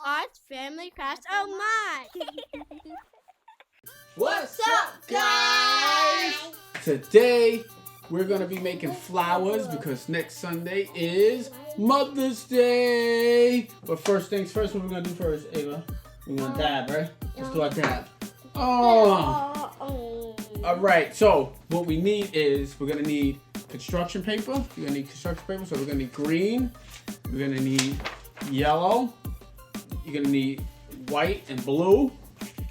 Arts Family Crafts. Oh my! What's up, guys? Today we're gonna be making flowers because next Sunday is Mother's Day. But first things first, what we're gonna do first, Ava? We're gonna dab, right? Let's do our dab. Oh. All right. So what we need is we're gonna need construction paper. You're gonna need construction paper. So we're gonna need green. We're gonna need yellow. You're gonna need white and blue.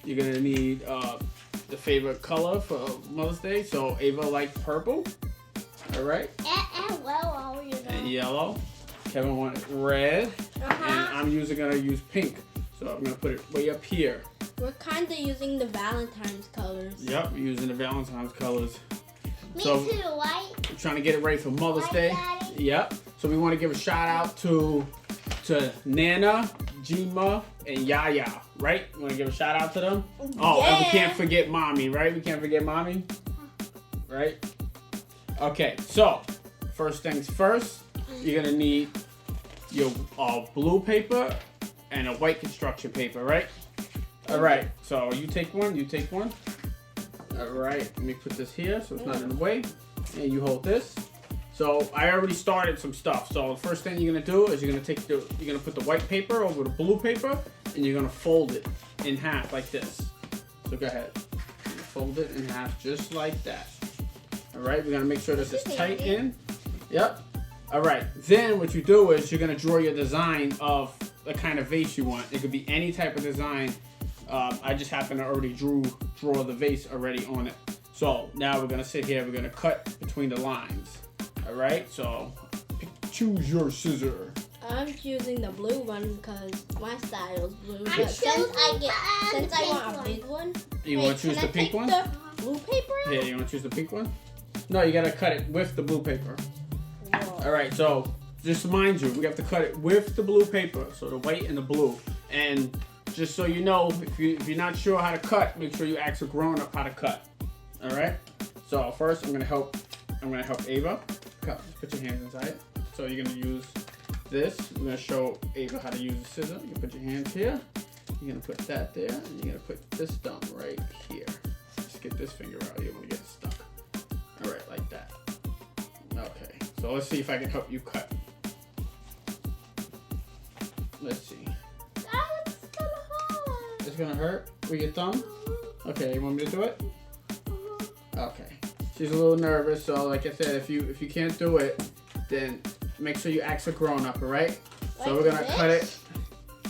You're gonna need the favorite color for Mother's Day. So Ava likes purple. All right. And yellow. Kevin wanted red. And I'm gonna use pink. So I'm gonna put it way up here. We're kind of using the Valentine's colors. Yep, we're using the Valentine's colors. Me So, too, white. We're trying to get it ready for Mother's Day. Daddy. Yep. So we want to give a shout out to Nana, Jima, and Yaya, right? You want to give a shout out to them? Oh, and we can't forget Mommy, right? We can't forget Mommy, right? Okay, so first things first, you're gonna need your blue paper and a white construction paper, right? All right. So you take one. You take one. All right. Let me put this here so it's not in the way, and you hold this. So I already started some stuff. So the first thing you're gonna do is you're gonna put the white paper over the blue paper, and you're gonna fold it in half like this. So go ahead, fold it in half just like that. All right, we're gonna make sure this is tight in. Yep. All right. Then what you do is you're gonna draw your design of the kind of vase you want. It could be any type of design. I just happen to already draw the vase already on it. So now we're gonna sit here. We're gonna cut between the lines. All right, so choose your scissor. I'm choosing the blue one because my style is blue. I'm But since I pink want a one. big one, You want to choose the pink one? The blue paper? Yeah, you want to choose the pink one? No, you gotta cut it with the blue paper. Whoa. All right, so just mind you, we have to cut it with the blue paper, so the white and the blue. And just so you know, if you're not sure how to cut, make sure you ask a grown-up how to cut. All right. So first, I'm gonna help Ava. Put your hands inside. So you're gonna use this. I'm gonna show Ava how to use the scissor. You can put your hands here. You're gonna put that there, and you're gonna put this thumb right here. Just get this finger out. You don't want to get it stuck. All right, like that. Okay. So let's see if I can help you cut. Let's see. It's gonna hurt with your thumb? Okay, you want me to do it? Okay. She's a little nervous, so like I said, if you can't do it, then make sure you ask a grown up, alright? So we're gonna cut it.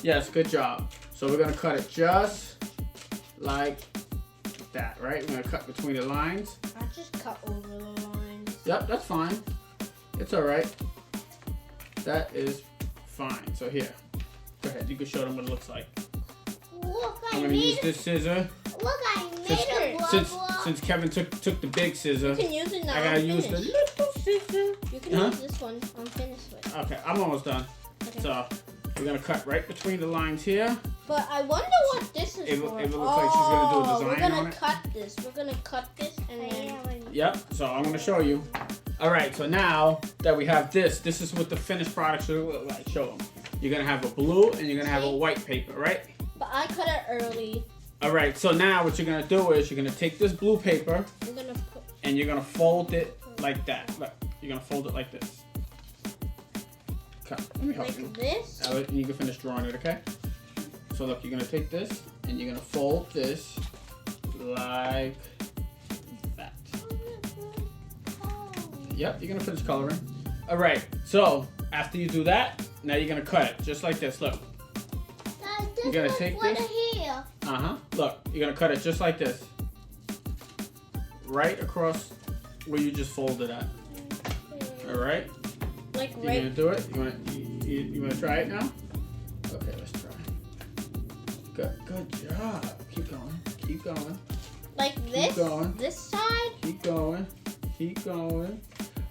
Yes, good job. So we're gonna cut it just like that, right? We're gonna cut between the lines. I just cut over the lines. Yep, that's fine. It's alright. That is fine. So here. Go ahead, you can show them what it looks like. Look, I'm gonna use this scissor. Look, I made a bubble. Since Kevin took the big scissor, You can use it now. I gotta use the little scissor. You can use this one. I'm finished with. Okay, I'm almost done. Okay. So we're gonna cut right between the lines here. But I wonder what this is It for. looks like she's gonna do a design we're gonna on it. cut this. We're gonna cut this and then. Yep. So I'm gonna show you. All right. So now that we have this is what the finished product should look like. Show them. You're gonna have a blue and you're gonna have a white paper, right? But I cut it early. All right. So now what you're gonna do is you're gonna take this blue paper I'm gonna put. and you're gonna fold it like that. Look, you're gonna fold it like this. Okay. Let me help you. Like this. And you can finish drawing it, okay? So look, you're gonna take this and you're gonna fold this like that. Yep, you're gonna finish coloring. All right, so after you do that, now you're gonna cut it just like this. Look, you're gonna take this. Look, you're gonna cut it just like this, right across where you just folded at. All right. Like You right. gonna do it? You wanna try it now? Okay, let's try. Good job. Keep going. Keep going. Like this. going. This side. Keep going. Keep going.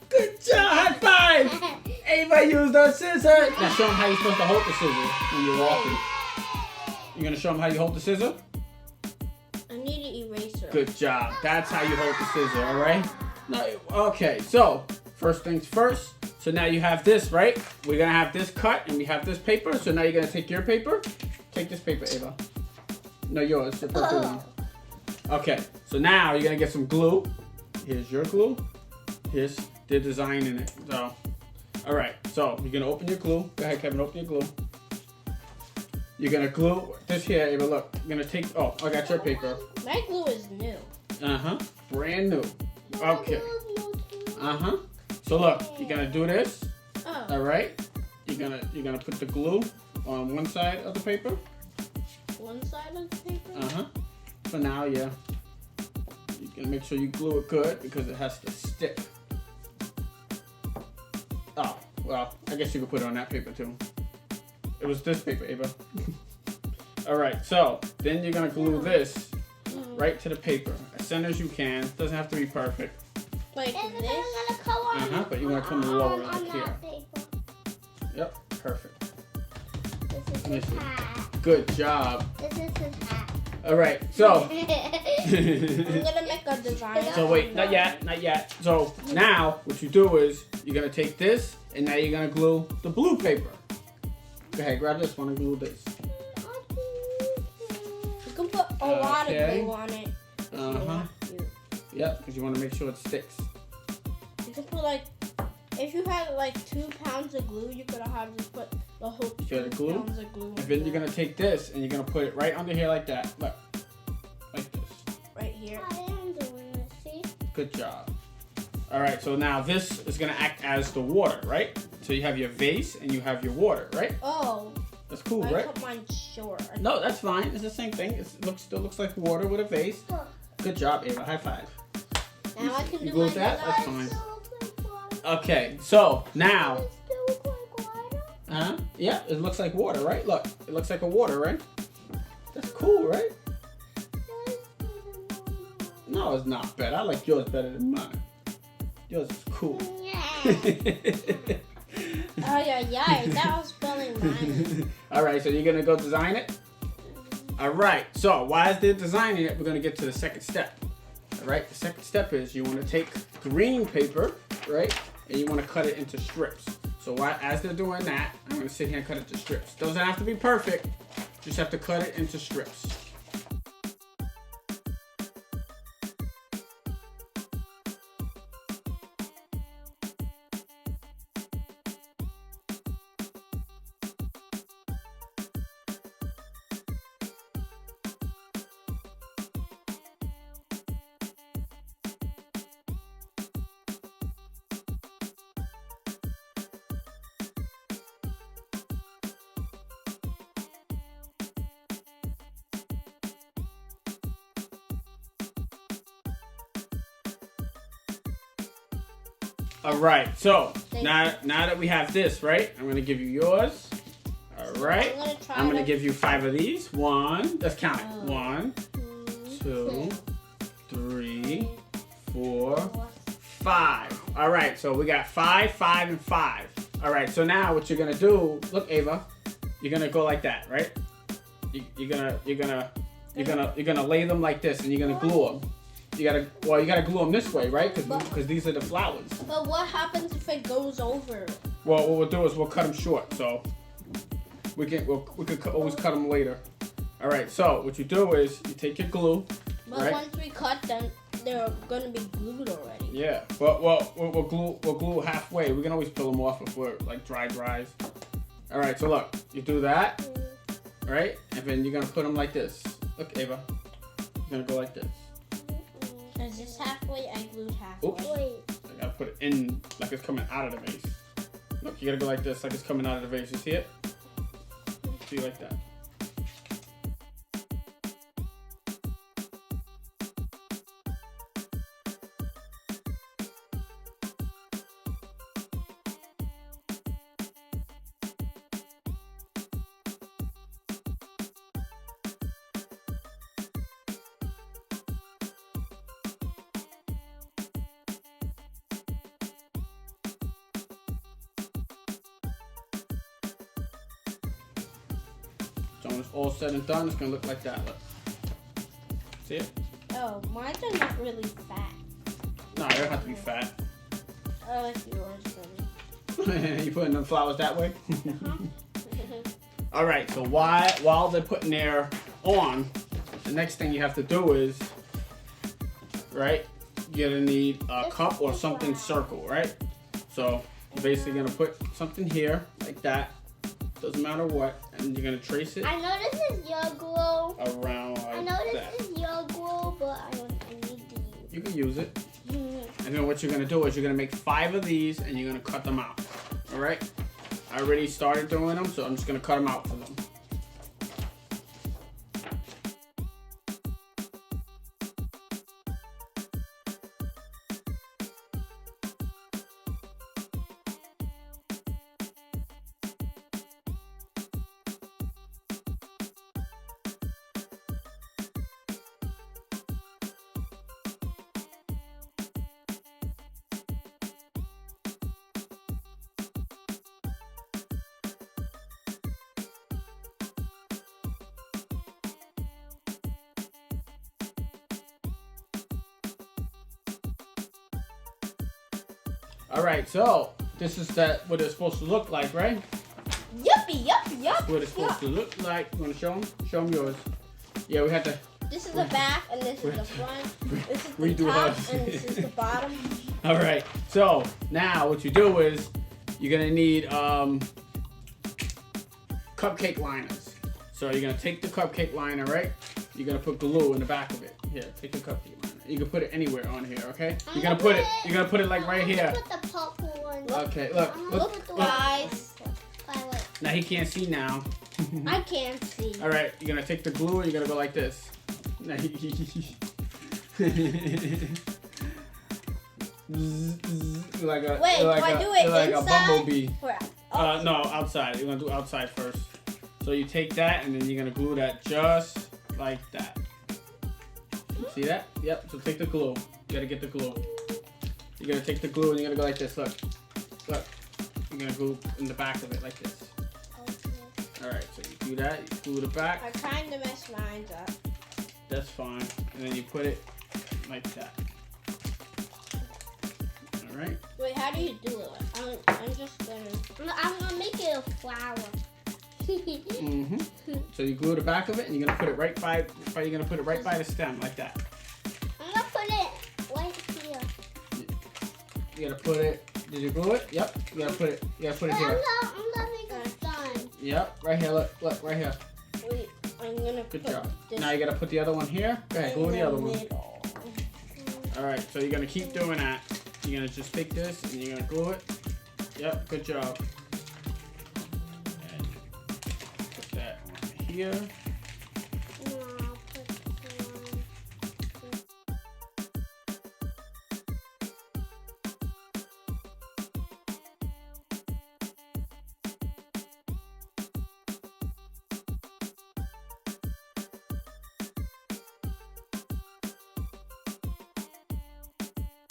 Good job. High five. Ava used her scissors. Now show them how you're supposed to hold the scissors when you're walking. You're gonna show them how you hold the scissor? I need an eraser. Good job. That's how you hold the scissor. All right. No. Okay. So first things first. So now you have this, right? We're gonna have this cut and we have this paper. So now you're gonna take your paper take this paper, Ava. No, yours. Your purple one. Okay, so now you're gonna get some glue. Here's your glue. Here's the design in it. So, all right. So you're gonna open your glue. Go ahead, Kevin. Open your glue. You're gonna glue this here, Ava. Look, you're gonna take. Oh, I got your paper. My glue is new. Brand new. Okay. So look, you're gonna do this. Oh. All right. You're gonna put the glue on one side of the paper. One side of the paper. For now, yeah. You can make sure you glue it good because it has to stick. Oh, well, I guess you could put it on that paper too. It was this paper, Ava. All right, so then you're gonna glue this right to the paper as center as you can. Doesn't have to be perfect. Like And then this. I'm gonna come on. But you're gonna come lower on like here. that paper. Yep, perfect. This is his hat. Good job. This is his hat. All right, so. I'm gonna make a design. So wait, not yet, not yet. So now what you do is you're gonna take this and now you're gonna glue the blue paper. Go ahead, grab this one and glue this. You can put a lot of glue on it. Yep, because you want to make sure it sticks. You can put like, if you had like 2 pounds of glue, you could have just put the whole 2 glue? pounds of glue. And then you're gonna take this and you're gonna put it right under here like that. Look, like this. Right here. I am doing this, see? Good job. All right, so now this is gonna act as the water, right? So you have your vase and you have your water, right? Oh. That's cool, I right? cut mine short. No, that's fine. It's the same thing. It still looks like water with a vase. Good job, Ava. High five. Now I can You do glue my with that? That's design. fine. Okay, so now. Yeah, it looks like water, right? Look, it looks like a water, right? That's cool, right? No, it's not bad. I like yours better than mine. Yours is cool. Oh yeah, that was spelling mine. All right, so you're gonna go design it. All right, so while they're designing it, we're gonna get to the second step. All right, the second step is you want to take green paper, right, and you want to cut it into strips. So as they're doing that, I'm gonna sit here and cut it into strips. Doesn't have to be perfect, just have to cut it into strips. All right, so now that we have this, right, I'm gonna give you yours. All right, I'm gonna give you 5 of these. 1, let's count it. 1, 2, 3, 4, 5. All right, so we got 5, 5, and 5. All right, so now what you're gonna do? Look, Ava, you're gonna go like that, right? You're gonna lay them like this, and you're gonna glue them. You gotta glue them this way, right? Because these are the flowers. But what happens if it goes over? Well, what we'll do is we'll cut them short, so we could always cut them later. All right. So what you do is you take your glue. But right? once we cut them, they're gonna be glued already. Yeah. Well, we'll glue halfway. We can always peel them off if we're like dries. All right. So look, you do that, right? And then you're gonna put them like this. Look, Ava. You're gonna go like this. Is this halfway? I glued halfway. Oops. I gotta put it in like it's coming out of the vase. Look, you gotta go like this, like it's coming out of the vase. You see it? See, like that. So when it's all said and done, it's gonna look like that. Look. See it? Oh, mine are not really fat. No, it don't have to be fat. I like yours, really. You putting them flowers that way? All right, so while they're putting their on, the next thing you have to do is, right, you're gonna need a cup or something circle, right? So you're basically gonna put something here like that, doesn't matter what, and you're gonna trace it I know this is your glue. around like I know this that. is your glue, but I need to use. You can use it. Mm-hmm. And then what you're gonna do is you're gonna make 5 of these and you're gonna cut them out. All right? I already started doing them, so I'm just gonna cut them out for them. All right, so this is what it's supposed to look like, right? Yuppie, yup. That's what it's supposed to look like. You wanna show them? Show them yours. Yeah, we had to This is the back, and this is the front. This is the redo top, us. and this is the bottom. All right, so now what you do is you're gonna need cupcake liners. So you're gonna take the cupcake liner, right? You're gonna put glue in the back of it. Here, take the cupcake liner. You can put it anywhere on here, okay? You're gonna put it like right here. Put the purple one. Okay, look. Look, guys. Violet. Now he can't see now. I can't see. All right, you're gonna take the glue and you're gonna go like this. Now like a Wait, do I do it like inside? a bumblebee. Where? No, outside. You're gonna do outside first. So you take that and then you're gonna glue that just like that. See that? Yep. So take the glue. You gotta get the glue. You're gonna take the glue and you're gonna go like this. Look. Look. You're gonna glue in the back of it like this. Alright, so you do that, you glue the back. I kind of messed mine up. That's fine. And then you put it like that. Alright. Wait, how do you do it? I'm just gonna. I'm gonna make it a flower. So you glue the back of it and you're gonna put it right by the stem like that. I'm gonna put it right here. You gotta put it. Did you glue it? Yep. You gotta put it here. I'm not making it done. Yep. Right here. Look. Right here. Wait, I'm gonna Good put job. this Now you gotta put the other one here. Go ahead. Glue the other one. middle. All right. So you're gonna keep doing that. You're gonna just take this and you're gonna glue it. Yep. Good job. And put that on here.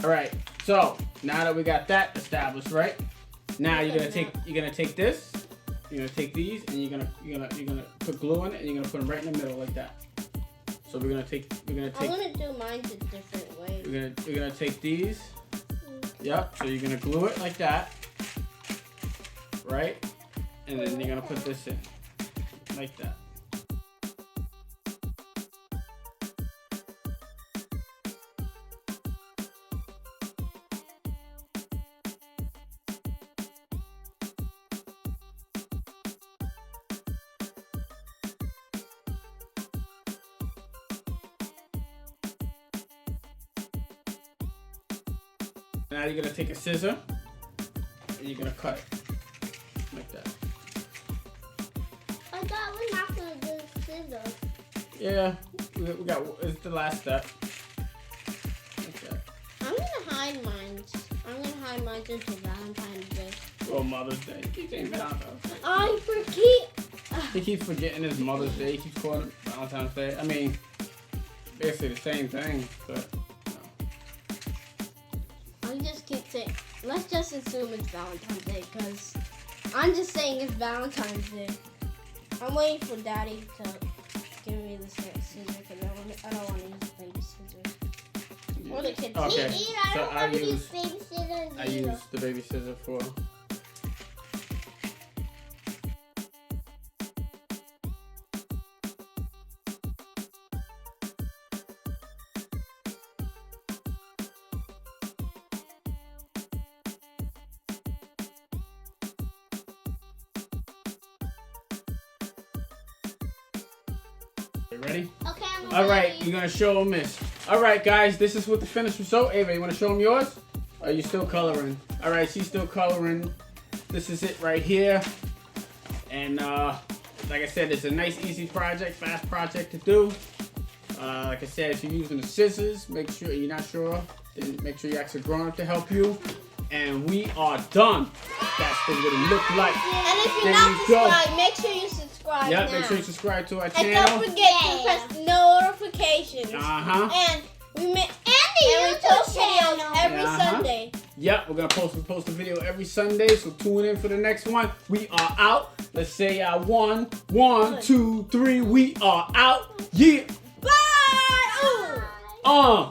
All right, so now that we got that established, right? Now you're gonna take this, you're gonna take these, and you're gonna put glue in it, and you're gonna put them right in the middle like that. So we're gonna take. I'm gonna do mine a different way. We're gonna take these. Yep. So you're gonna glue it like that, right? And then you're gonna put this in, like that. Now you're gonna take a scissor and you're gonna cut it like that. I thought we're not gonna do scissors. Yeah, we got. It's the last step. Like that. I'm gonna hide mine. I'm gonna hide mine until Valentine's Day. Or Mother's Day. He keeps saying Valentine's Day. I forget. He keeps forgetting his Mother's Day. He keeps calling it Valentine's Day. I mean, basically the same thing, but. I just keep saying. Let's just assume it's Valentine's Day, because I'm just saying it's Valentine's Day. I'm waiting for Daddy to give me the scissors, because I don't want to use baby scissors. Or the kids. Okay. Me either. I So don't want to use baby scissors I either. use the baby scissor for. right, ready? Okay, I'm All right, ready. you're gonna show them this. All right, guys, this is what the finished result. Ava, you wanna show them yours? Or are you still coloring? All right, she's still coloring. This is it right here. And like I said, it's a nice, easy project, fast project to do. Like I said, if you're using the scissors, make sure you're not sure. Then make sure you ask a grown-up to help you. And we are done. That's what it look like. And if you're There not you go. subscribed, make sure you subscribe Yep, now. make sure you subscribe to our And channel. don't forget to press notifications. Uh-huh. And we And the post YouTube videos channel. every Uh-huh. Sunday. Yep, we're gonna post a video every Sunday, so tune in for the next one. We are out. Let's say 1, 2, 3. We are out. Yeah. Bye! Ooh.